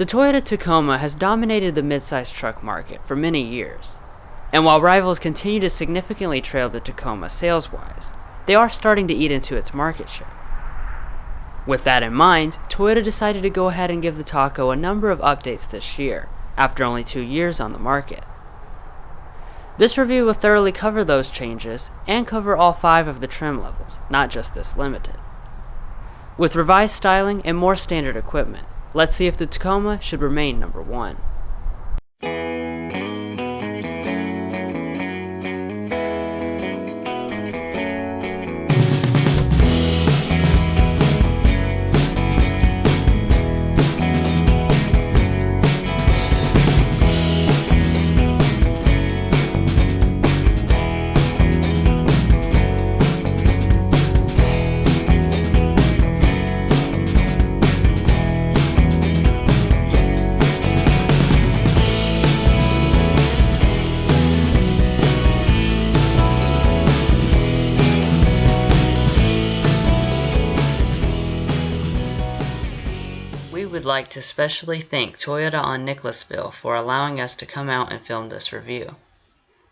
The Toyota Tacoma has dominated the midsize truck market for many years, and while rivals continue to significantly trail the Tacoma sales-wise, they are starting to eat into its market share. With that in mind, Toyota decided to go ahead and give the Taco a number of updates this year, after only 2 years on the market. This review will thoroughly cover those changes and cover all 5 of the trim levels, not just this Limited. With revised styling and more standard equipment, let's see if the Tacoma should remain number 1. We would like to specially thank Toyota on Nicholasville for allowing us to come out and film this review.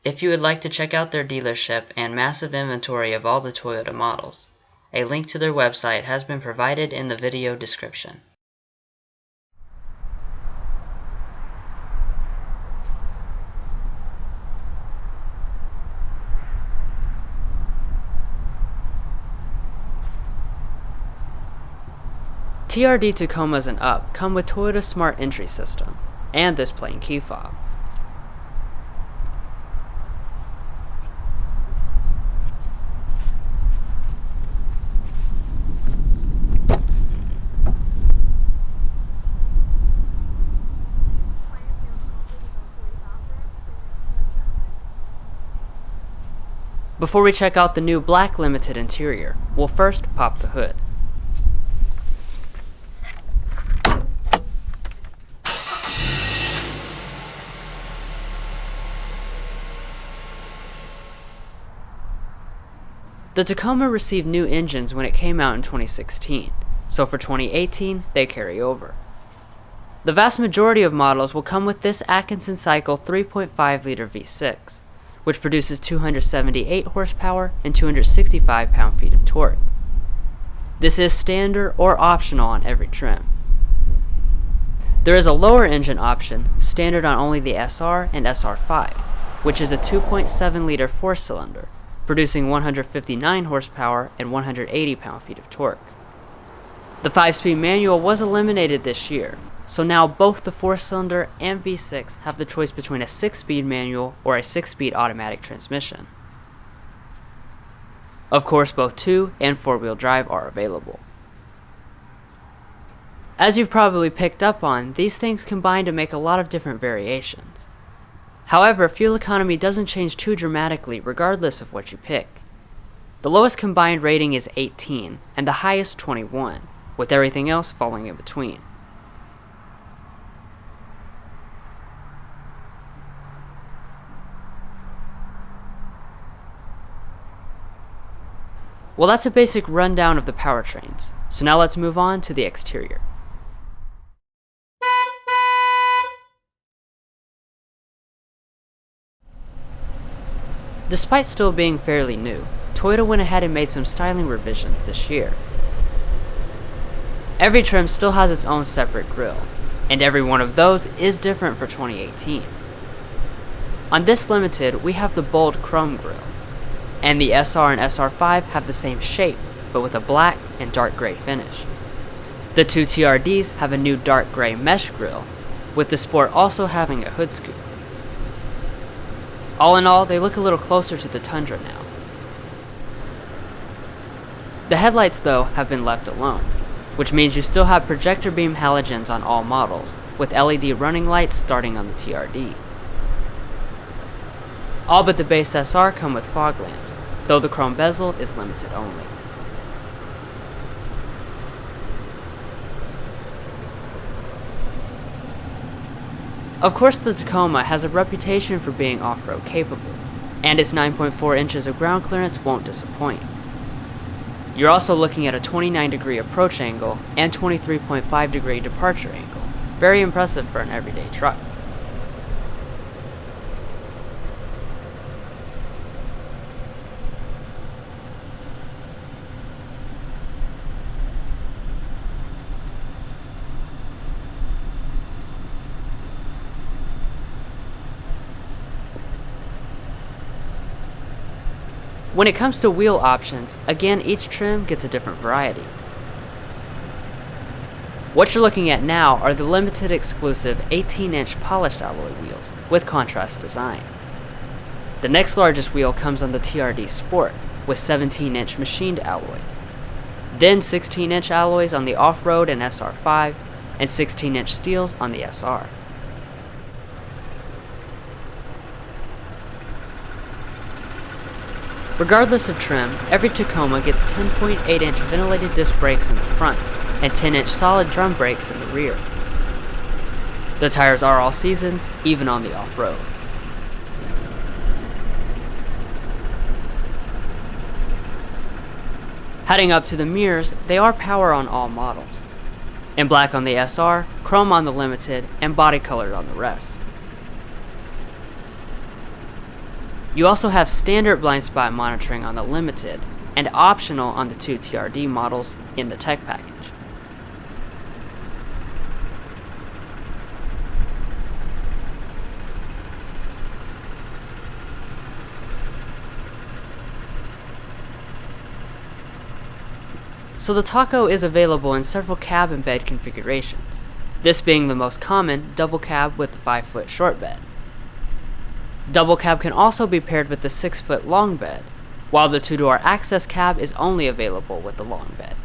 If you would like to check out their dealership and massive inventory of all the Toyota models, a link to their website has been provided in the video description. TRD Tacomas and up come with Toyota's Smart Entry system and this plain key fob. Before we check out the new black Limited interior, we'll first pop the hood. The Tacoma received new engines when it came out in 2016, so for 2018, they carry over. The vast majority of models will come with this Atkinson Cycle 3.5-liter V6, which produces 278 horsepower and 265 pound-feet of torque. This is standard or optional on every trim. There is a lower engine option, standard on only the SR and SR5, which is a 2.7-liter 4-cylinder, producing 159 horsepower and 180 pound-feet of torque. The 5-speed manual was eliminated this year, so now both the 4-cylinder and V6 have the choice between a 6-speed manual or a 6-speed automatic transmission. Of course, both 2- and 4-wheel drive are available. As you've probably picked up on, these things combine to make a lot of different variations. However, fuel economy doesn't change too dramatically regardless of what you pick. The lowest combined rating is 18 and the highest 21, with everything else falling in between. Well, that's a basic rundown of the powertrains, so now let's move on to the exterior. Despite still being fairly new, Toyota went ahead and made some styling revisions this year. Every trim still has its own separate grille, and every one of those is different for 2018. On this Limited, we have the bold chrome grille, and the SR and SR5 have the same shape, but with a black and dark gray finish. The two TRDs have a new dark gray mesh grille, with the Sport also having a hood scoop. All in all, they look a little closer to the Tundra now. The headlights, though, have been left alone, which means you still have projector beam halogens on all models, with LED running lights starting on the TRD. All but the base SR come with fog lamps, though the chrome bezel is Limited only. Of course, the Tacoma has a reputation for being off-road capable, and its 9.4 inches of ground clearance won't disappoint. You're also looking at a 29-degree approach angle and 23.5-degree departure angle, Very impressive for an everyday truck. When it comes to wheel options, again each trim gets a different variety. What you're looking at now are the limited exclusive 18-inch polished alloy wheels with contrast design. The next largest wheel comes on the TRD Sport with 17-inch machined alloys. Then 16-inch alloys on the Off-Road and SR5 and 16-inch steels on the SR. Regardless of trim, every Tacoma gets 10.8-inch ventilated disc brakes in the front and 10-inch solid drum brakes in the rear. The tires are all seasons, even on the off-road. Heading up to the mirrors, they are power on all models. In black on the SR, chrome on the Limited, and body colored on the rest. You also have standard blind spot monitoring on the Limited, and optional on the two TRD models in the tech package. So the Taco is available in several cab and bed configurations, this being the most common double cab with the 5-foot short bed. Double cab can also be paired with the 6-foot long bed, while the 2-door access cab is only available with the long bed.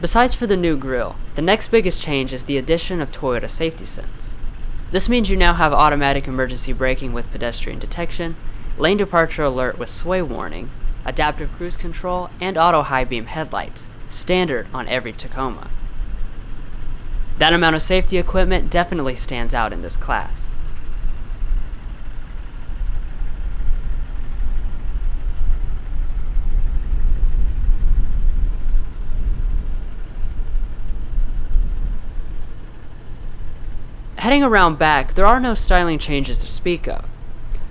Besides for the new grille, the next biggest change is the addition of Toyota Safety Sense. This means you now have automatic emergency braking with pedestrian detection, lane departure alert with sway warning, adaptive cruise control, and auto high beam headlights, standard on every Tacoma. That amount of safety equipment definitely stands out in this class. Heading around back, there are no styling changes to speak of,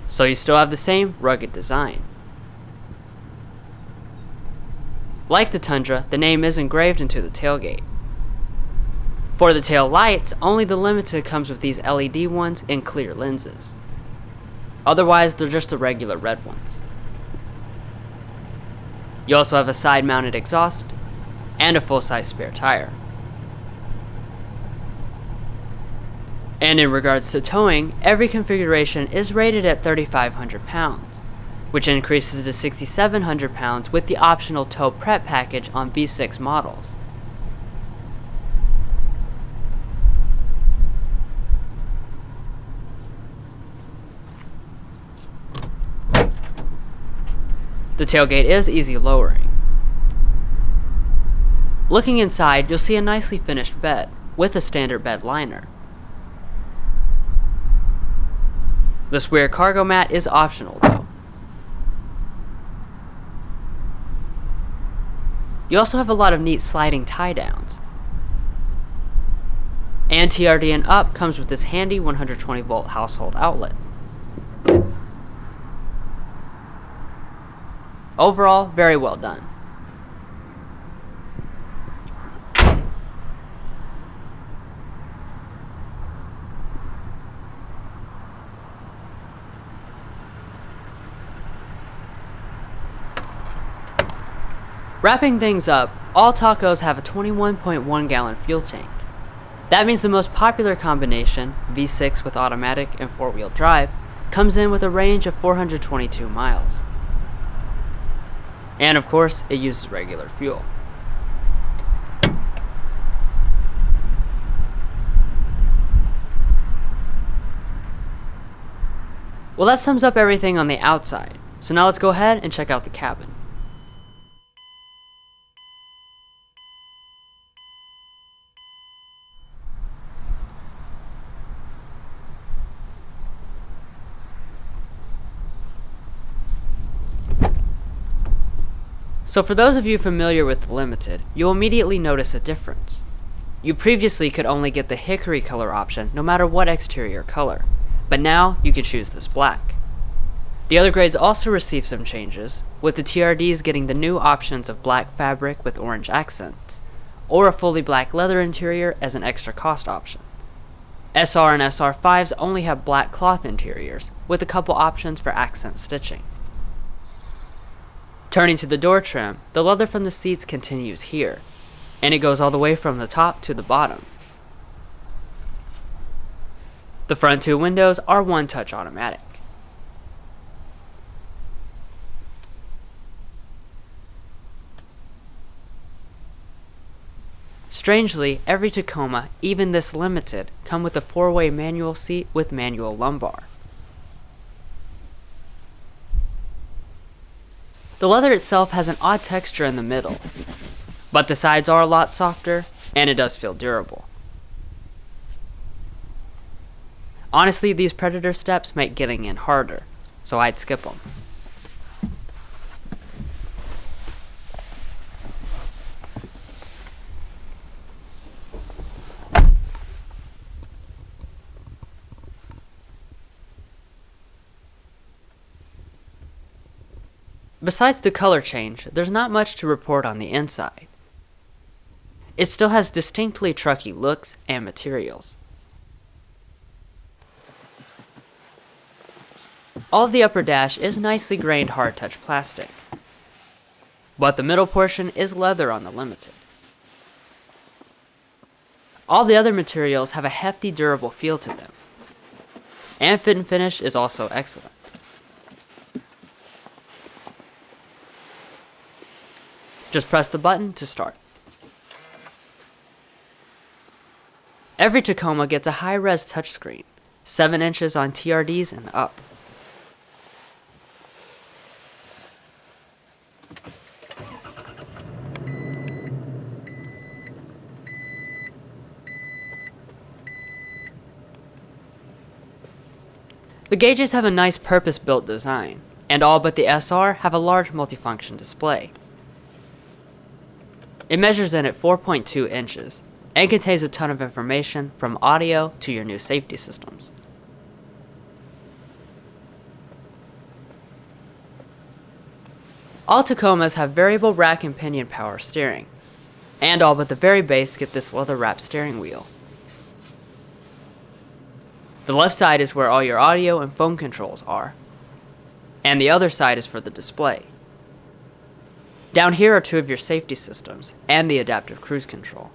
so you still have the same rugged design. Like the Tundra, the name is engraved into the tailgate. For the tail lights, only the Limited comes with these LED ones in clear lenses. Otherwise, they're just the regular red ones. You also have a side-mounted exhaust and a full-size spare tire. And in regards to towing, every configuration is rated at 3,500 pounds, which increases to 6,700 pounds with the optional tow prep package on V6 models. The tailgate is easy lowering. Looking inside, you'll see a nicely finished bed with a standard bed liner. This weird cargo mat is optional though. You also have a lot of neat sliding tie downs. And TRD and Up comes with this handy 120 volt household outlet. Overall, very well done. Wrapping things up, all Tacos have a 21.1 gallon fuel tank. That means the most popular combination, V6 with automatic and 4-wheel drive, comes in with a range of 422 miles. And of course, it uses regular fuel. Well, that sums up everything on the outside, so now let's go ahead and check out the cabin. So for those of you familiar with the Limited, you'll immediately notice a difference. You previously could only get the hickory color option no matter what exterior color, but now you can choose this black. The other grades also received some changes, with the TRDs getting the new options of black fabric with orange accents, or a fully black leather interior as an extra cost option. SR and SR5s only have black cloth interiors, with a couple options for accent stitching. Turning to the door trim, the leather from the seats continues here, and it goes all the way from the top to the bottom. The front two windows are one-touch automatic. Strangely, every Tacoma, even this limited, come with a 4-way manual seat with manual lumbar. The leather itself has an odd texture in the middle, but the sides are a lot softer, and it does feel durable. Honestly, these Predator steps make getting in harder, so I'd skip them. Besides the color change, there's not much to report on the inside. It still has distinctly trucky looks and materials. All of the upper dash is nicely grained hard-touch plastic, but the middle portion is leather on the Limited. All the other materials have a hefty, durable feel to them, and fit and finish is also excellent. Just press the button to start. Every Tacoma gets a high-res touchscreen, 7 inches on TRDs and up. The gauges have a nice purpose-built design, and all but the SR have a large multifunction display. It measures in at 4.2 inches and contains a ton of information from audio to your new safety systems. All Tacomas have variable rack and pinion power steering, and all but the very base get this leather-wrapped steering wheel. The left side is where all your audio and phone controls are, and the other side is for the display. Down here are 2 of your safety systems and the adaptive cruise control.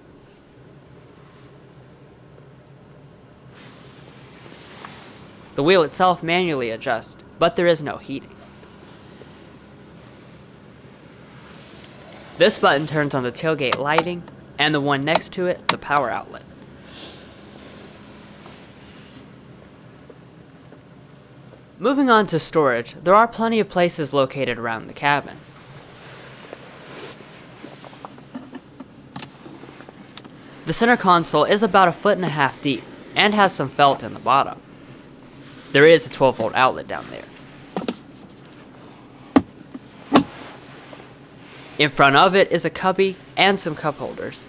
The wheel itself manually adjusts, but there is no heating. This button turns on the tailgate lighting, and the one next to it, the power outlet. Moving on to storage, there are plenty of places located around the cabin. The center console is about 1.5 feet deep and has some felt in the bottom. There is a 12-volt outlet down there. In front of it is a cubby and some cup holders,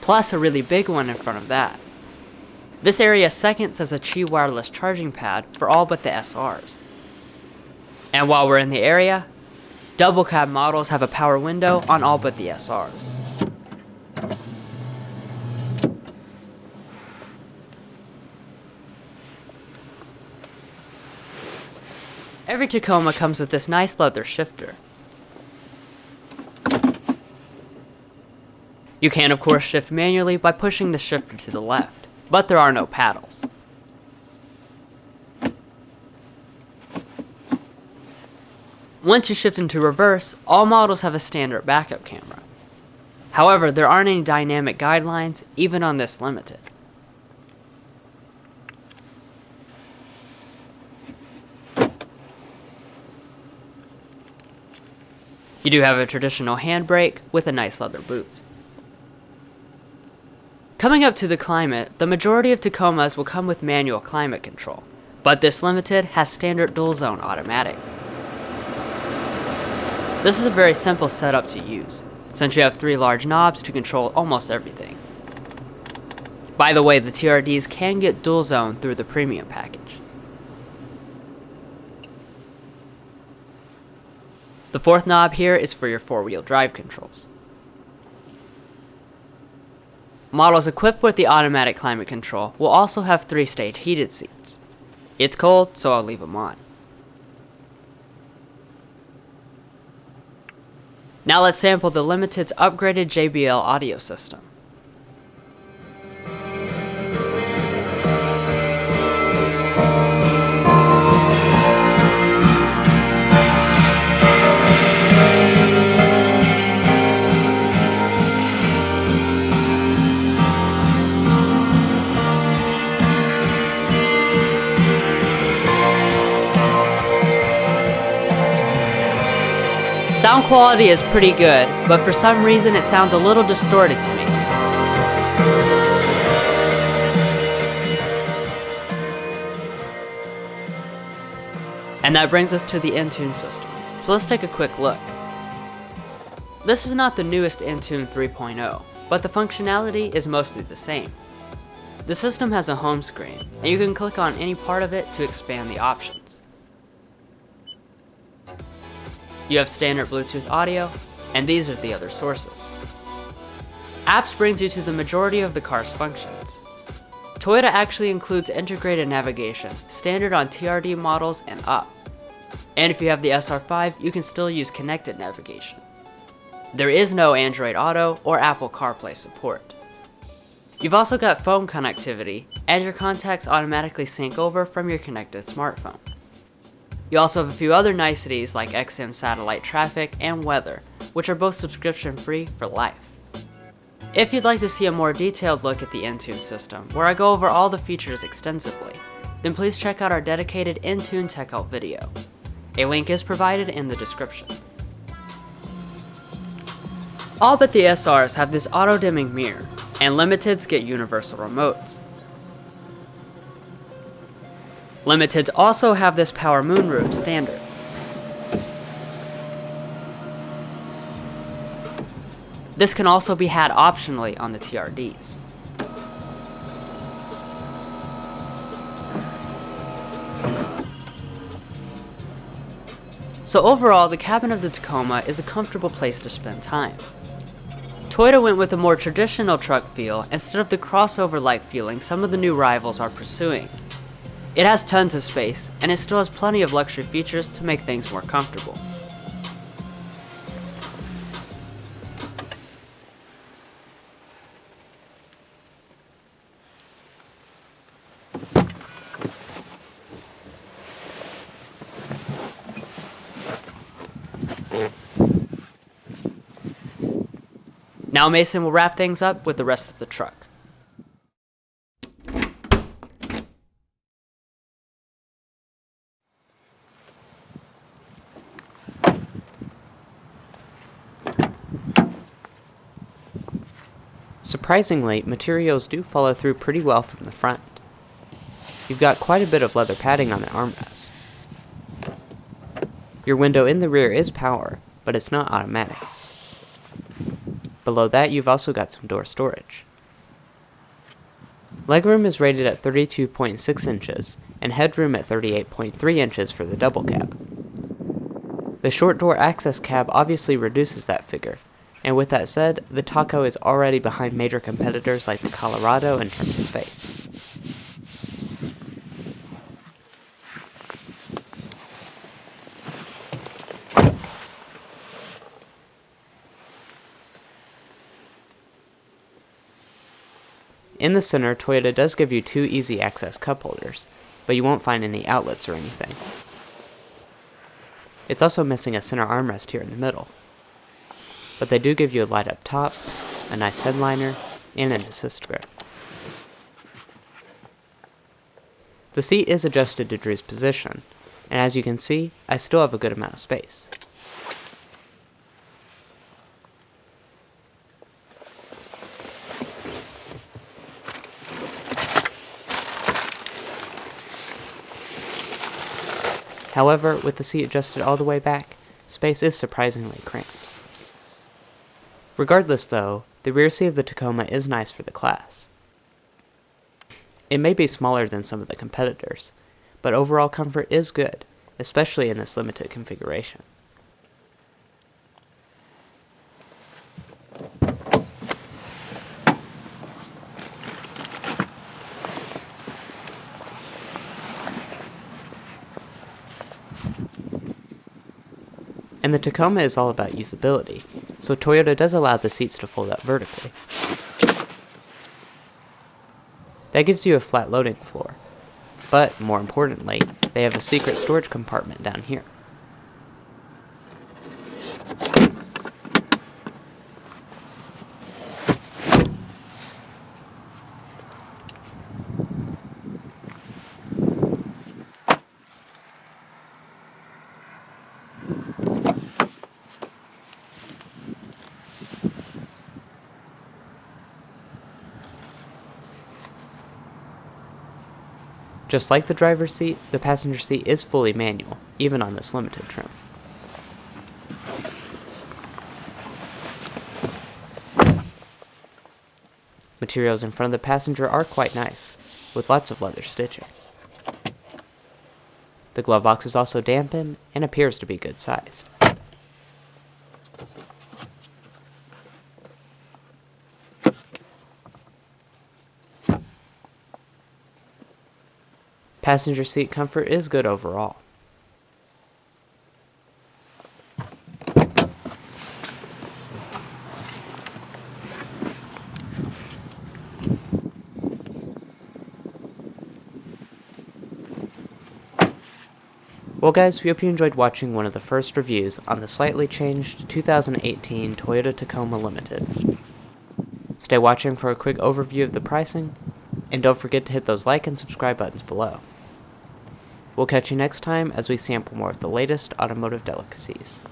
plus a really big one in front of that. This area seconds as a Qi wireless charging pad for all but the SRs. And while we're in the area, double cab models have a power window on all but the SRs. Every Tacoma comes with this nice leather shifter. You can of course shift manually by pushing the shifter to the left, but there are no paddles. Once you shift into reverse, all models have a standard backup camera. However, there aren't any dynamic guidelines even on this Limited. You do have a traditional handbrake with a nice leather boot. Coming up to the climate, the majority of Tacomas will come with manual climate control, but this Limited has standard dual zone automatic. This is a very simple setup to use, since you have 3 large knobs to control almost everything. By the way, the TRDs can get dual zone through the premium package. The fourth knob here is for your four-wheel drive controls. Models equipped with the automatic climate control will also have 3-stage heated seats. It's cold, so I'll leave them on. Now let's sample the Limited's upgraded JBL audio system. Sound quality is pretty good, but for some reason it sounds a little distorted to me. And that brings us to the Entune system, so let's take a quick look. This is not the newest Entune 3.0, but the functionality is mostly the same. The system has a home screen, and you can click on any part of it to expand the options. You have standard Bluetooth audio, and these are the other sources. Apps brings you to the majority of the car's functions. Toyota actually includes integrated navigation, standard on TRD models and up. And if you have the SR5, you can still use connected navigation. There is no Android Auto or Apple CarPlay support. You've also got phone connectivity, and your contacts automatically sync over from your connected smartphone. You also have a few other niceties like XM satellite traffic and weather, which are both subscription free for life. If you'd like to see a more detailed look at the Entune system, where I go over all the features extensively, then please check out our dedicated Entune Tech Help video. A link is provided in the description. All but the SRs have this auto-dimming mirror, and Limiteds get universal remotes. Limiteds also have this power moonroof standard. This can also be had optionally on the TRDs. So overall, the cabin of the Tacoma is a comfortable place to spend time. Toyota went with a more traditional truck feel instead of the crossover-like feeling some of the new rivals are pursuing. It has tons of space, and it still has plenty of luxury features to make things more comfortable. Now Mason will wrap things up with the rest of the truck. Surprisingly, materials do follow through pretty well from the front. You've got quite a bit of leather padding on the armrest. Your window in the rear is power, but it's not automatic. Below that, you've also got some door storage. Legroom is rated at 32.6 inches, and headroom at 38.3 inches for the double cab. The short door access cab obviously reduces that figure, and with that said, the Taco is already behind major competitors like the Colorado in terms of space. In the center, Toyota does give you 2 easy access cup holders, but you won't find any outlets or anything. It's also missing a center armrest here in the middle. But they do give you a light up top, a nice headliner, and an assist grip. The seat is adjusted to Drew's position, and as you can see, I still have a good amount of space. However, with the seat adjusted all the way back, space is surprisingly cramped. Regardless though, the rear seat of the Tacoma is nice for the class. It may be smaller than some of the competitors, but overall comfort is good, especially in this limited configuration. And the Tacoma is all about usability, so Toyota does allow the seats to fold up vertically. That gives you a flat loading floor, but more importantly, they have a secret storage compartment down here. Just like the driver's seat, the passenger seat is fully manual, even on this limited trim. Materials in front of the passenger are quite nice, with lots of leather stitching. The glove box is also dampened and appears to be good sized. Passenger seat comfort is good overall. Well guys, we hope you enjoyed watching one of the first reviews on the slightly changed 2018 Toyota Tacoma Limited. Stay watching for a quick overview of the pricing, and don't forget to hit those like and subscribe buttons below. We'll catch you next time as we sample more of the latest automotive delicacies.